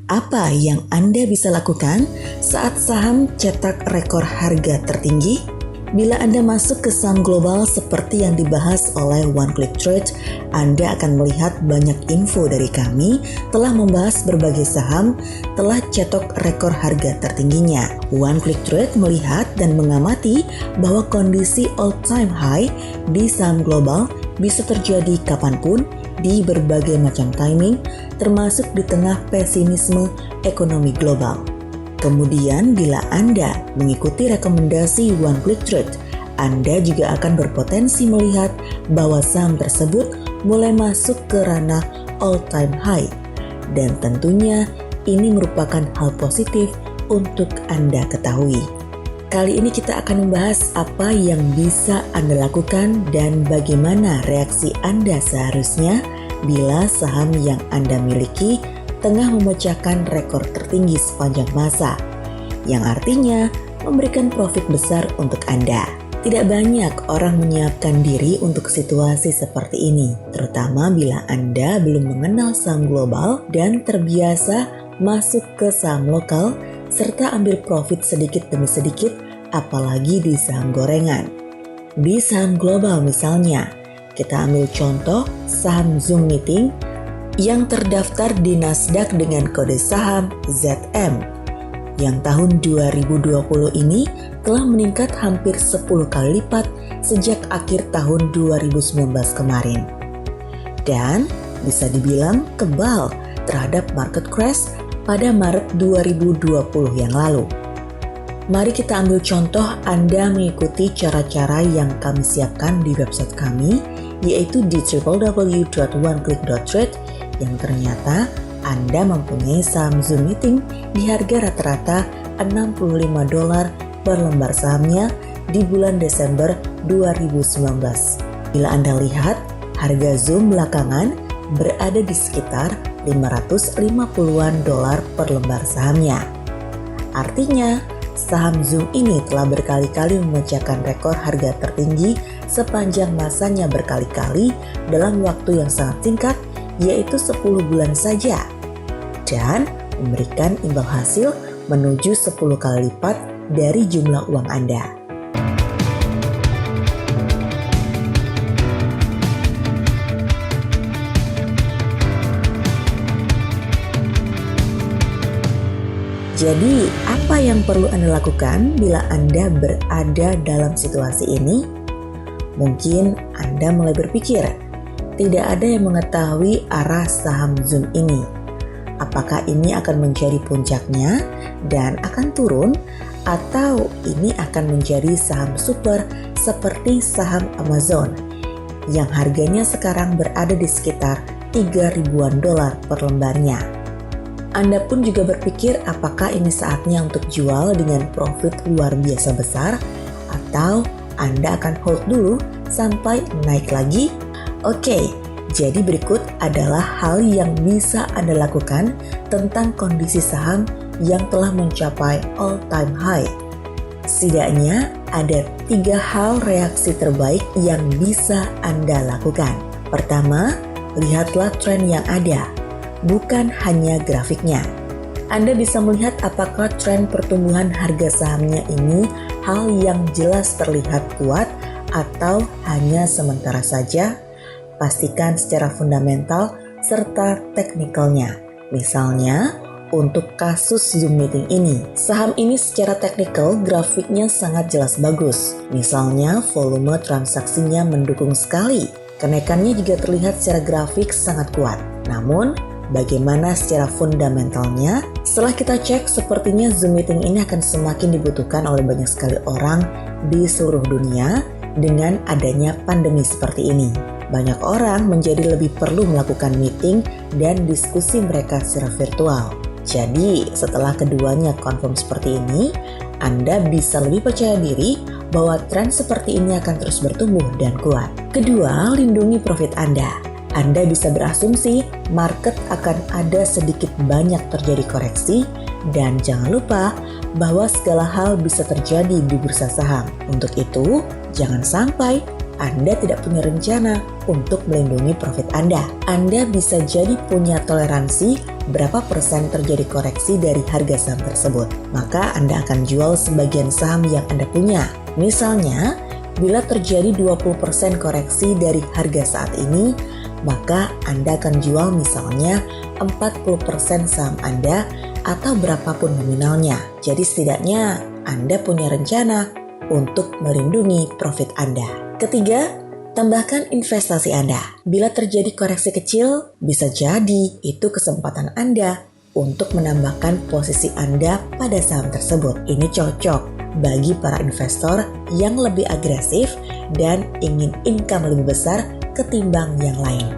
Apa yang Anda bisa lakukan saat saham cetak rekor harga tertinggi? Bila Anda masuk ke saham global seperti yang dibahas oleh One Click Trade, Anda akan melihat banyak info dari kami telah membahas berbagai saham telah cetak rekor harga tertingginya. One Click Trade melihat dan mengamati bahwa kondisi all-time high di saham global bisa terjadi kapanpun di berbagai macam timing, termasuk di tengah pesimisme ekonomi global. Kemudian bila Anda mengikuti rekomendasi One Click Trade, Anda juga akan berpotensi melihat bahwa saham tersebut mulai masuk ke ranah all-time high. Dan tentunya ini merupakan hal positif untuk Anda ketahui. Kali ini kita akan membahas apa yang bisa Anda lakukan dan bagaimana reaksi Anda seharusnya bila saham yang Anda miliki tengah memecahkan rekor tertinggi sepanjang masa, yang artinya memberikan profit besar untuk Anda. Tidak banyak orang menyiapkan diri untuk situasi seperti ini, terutama bila Anda belum mengenal saham global dan terbiasa masuk ke saham lokal serta ambil profit sedikit demi sedikit, apalagi di saham gorengan. Di saham global misalnya, kita ambil contoh saham Zoom Meeting yang terdaftar di Nasdaq dengan kode saham ZM, yang tahun 2020 ini telah meningkat hampir 10 kali lipat sejak akhir tahun 2019 kemarin. Dan bisa dibilang kebal terhadap market crash pada Maret 2020 yang lalu. Mari kita ambil contoh Anda mengikuti cara-cara yang kami siapkan di website kami, yaitu di www.oneclick.trade, yang ternyata Anda mempunyai saham Zoom Meeting di harga rata-rata $65 per lembar sahamnya di bulan Desember 2019. Bila Anda lihat, harga Zoom belakangan berada di sekitar $550 per lembar sahamnya. Artinya, saham Zoom ini telah berkali-kali memecahkan rekor harga tertinggi sepanjang masanya berkali-kali dalam waktu yang sangat singkat, yaitu 10 bulan saja, dan memberikan imbal hasil menuju 10 kali lipat dari jumlah uang Anda. Jadi, apa yang perlu Anda lakukan bila Anda berada dalam situasi ini? Mungkin Anda mulai berpikir, tidak ada yang mengetahui arah saham Zoom ini. Apakah ini akan menjadi puncaknya dan akan turun, atau ini akan menjadi saham super seperti saham Amazon yang harganya sekarang berada di sekitar $3.000 per lembarnya. Anda pun juga berpikir apakah ini saatnya untuk jual dengan profit luar biasa besar, atau Anda akan hold dulu sampai naik lagi? Oke, jadi berikut adalah hal yang bisa Anda lakukan tentang kondisi saham yang telah mencapai all-time high. Setidaknya ada 3 hal reaksi terbaik yang bisa Anda lakukan. Pertama, lihatlah tren yang ada, bukan hanya grafiknya. Anda bisa melihat apakah tren pertumbuhan harga sahamnya ini hal yang jelas terlihat kuat atau hanya sementara saja. Pastikan secara fundamental serta teknikalnya. Misalnya, untuk kasus Zoom Meeting ini, saham ini secara teknikal grafiknya sangat jelas bagus. Misalnya, volume transaksinya mendukung sekali. Kenaikannya juga terlihat secara grafik sangat kuat. Namun, bagaimana secara fundamentalnya? Setelah kita cek, sepertinya Zoom Meeting ini akan semakin dibutuhkan oleh banyak sekali orang di seluruh dunia dengan adanya pandemi seperti ini. Banyak orang menjadi lebih perlu melakukan meeting dan diskusi mereka secara virtual. Jadi, setelah keduanya confirm seperti ini, Anda bisa lebih percaya diri bahwa tren seperti ini akan terus bertumbuh dan kuat. Kedua, lindungi profit Anda. Anda bisa berasumsi market akan ada sedikit banyak terjadi koreksi, dan jangan lupa bahwa segala hal bisa terjadi di bursa saham. Untuk itu, jangan sampai Anda tidak punya rencana untuk melindungi profit Anda. Anda bisa jadi punya toleransi berapa persen terjadi koreksi dari harga saham tersebut. Maka Anda akan jual sebagian saham yang Anda punya. Misalnya, bila terjadi 20% koreksi dari harga saat ini, maka Anda akan jual misalnya 40% saham Anda atau berapapun nominalnya. Jadi setidaknya Anda punya rencana untuk melindungi profit Anda. Ketiga, tambahkan investasi Anda. Bila terjadi koreksi kecil, bisa jadi itu kesempatan Anda untuk menambahkan posisi Anda pada saham tersebut. Ini cocok bagi para investor yang lebih agresif dan ingin income lebih besar ketimbang yang lain,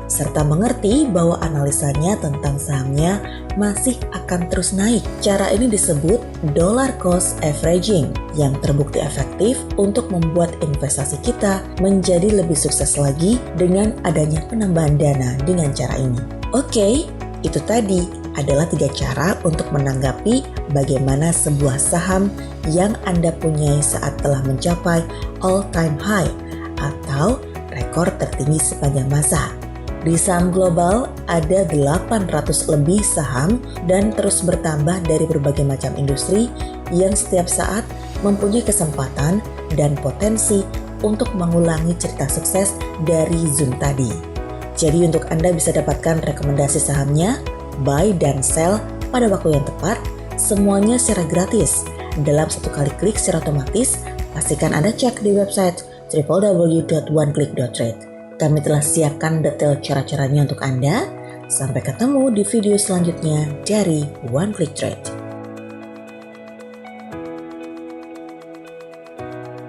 serta mengerti bahwa analisanya tentang sahamnya masih akan terus naik. Cara ini disebut dollar cost averaging yang terbukti efektif untuk membuat investasi kita menjadi lebih sukses lagi dengan adanya penambahan dana dengan cara ini. Oke, itu tadi adalah 3 cara untuk menanggapi bagaimana sebuah saham yang Anda punyai saat telah mencapai all-time high atau rekor tertinggi sepanjang masa. Di saham global ada 800 lebih saham dan terus bertambah dari berbagai macam industri yang setiap saat mempunyai kesempatan dan potensi untuk mengulangi cerita sukses dari Zoom tadi. Jadi untuk Anda bisa dapatkan rekomendasi sahamnya, buy dan sell pada waktu yang tepat, semuanya secara gratis. Dalam satu kali klik secara otomatis, pastikan Anda cek di website www.oneclick.trade. Kami telah siapkan detail cara-caranya untuk Anda. Sampai ketemu di video selanjutnya dari One Click Trade.